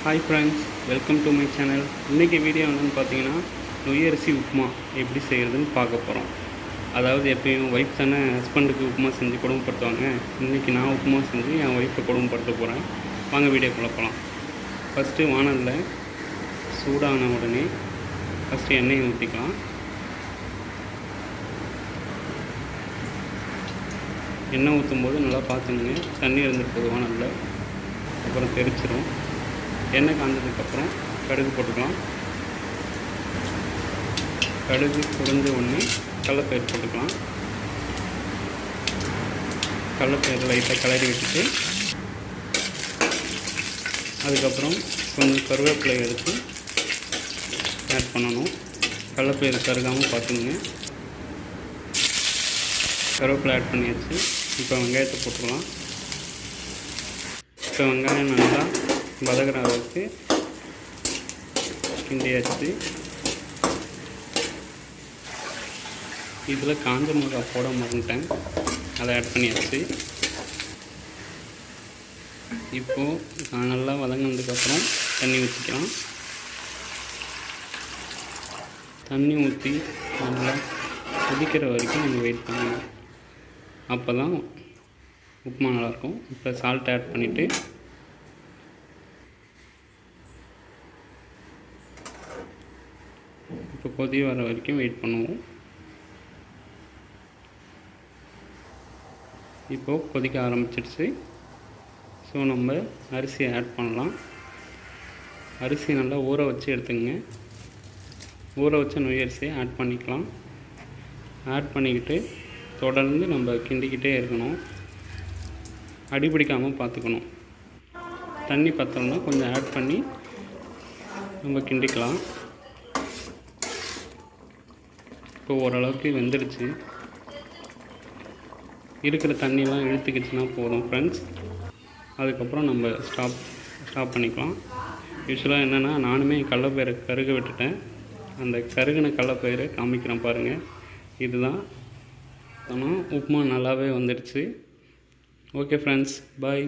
Hi friends, welcome to my channel. இன்றைக்கி video என்னென்னு பார்த்தீங்கன்னா, நொய்யரிசி உப்புமா எப்படி செய்கிறதுன்னு பார்க்க போகிறோம். அதாவது எப்பயும் ஒய்ஃப் தானே ஹஸ்பண்டுக்கு உப்புமா செஞ்சு கொடுமைப்படுத்துவாங்க. இன்றைக்கி நான் உப்புமா செஞ்சு என் ஒய்ஃபை கொடுமைப்படுத்த போகிறேன். வாங்க வீடியோக்குள்ளே போகலாம். ஃபஸ்ட்டு வானலில் சூடான உடனே ஃபஸ்ட்டு எண்ணெயை ஊற்றிக்கலாம். எண்ணெய் ஊற்றும்போது நல்லா பார்த்துங்க, தண்ணி இருந்துட்டு போகுது வானலில், அப்புறம் தெரிச்சிடும். எண்ணெய் காய்ஞ்சதுக்கப்புறம் கடுகு போட்டுக்கலாம். கடுகு பொரிஞ்ச உடனே கடலைப்பயிறு போட்டுக்கலாம். கடலைப்பயிறு லைட்டாக கிளறி விட்டுட்டு அதுக்கப்புறம் கொஞ்சம் கருவேப்பிலை எடுத்து ஆட் பண்ணணும். கடலைப்பயிறு கருகாமல் பார்த்துங்க. கருவேப்பிலை ஆட் பண்ணியாச்சு. இப்போ வெங்காயத்தை போட்டுக்கலாம். இப்போ வெங்காயம் நல்லா வதக்கிற அளவுக்கு கிண்டியாச்சு. இதில் காஞ்ச மிளகா போட மறந்துட்டேன், அதை ஆட் பண்ணியாச்சு. இப்போது நல்லா வதங்கினதுக்கப்புறம் தண்ணி ஊற்றிக்கலாம். தண்ணி ஊற்றி நல்லா கொதிக்கிற வரைக்கும் நம்ம வெயிட் பண்ணணும். அப்போ தான் உப்புமா நல்லாயிருக்கும். இப்போ சால்ட் ஆட் பண்ணிவிட்டு இப்போ கொதி வர வரைக்கும் வெயிட் பண்ணுவோம். இப்போது கொதிக்க ஆரம்பிச்சிடுச்சு. ஸோ நம்ம அரிசியை ஆட் பண்ணலாம். அரிசி நல்லா ஊற வச்சு எடுத்துங்க. ஊற வச்ச நொய்யரிசியை ஆட் பண்ணிக்கலாம். ஆட் பண்ணிக்கிட்டு தொடர்ந்து நம்ம கிண்டிக்கிட்டே இருக்கணும். அடிபிடிக்காமல் பார்த்துக்கணும். தண்ணி பத்தலைன்னா கொஞ்சம் ஆட் பண்ணி நம்ம கிண்டிக்கலாம். இப்போ ஓரளவுக்கு வெந்துடுச்சு. இருக்கிற தண்ணியெலாம் இழுத்துக்கிச்சுன்னா போதும் ஃப்ரெண்ட்ஸ். அதுக்கப்புறம் நம்ம ஸ்டாப் பண்ணிக்கலாம். யூஸ்வலாக என்னென்னா, நானுமே கடலைப்பயிரை கருக விட்டுட்டேன். அந்த கருகின கடலைப்பயிரை காமிக்கிறேன் பாருங்கள். இதுதான். ஆனால் உப்புமா நல்லாவே வந்துடுச்சு. ஓகே ஃப்ரெண்ட்ஸ், பாய்.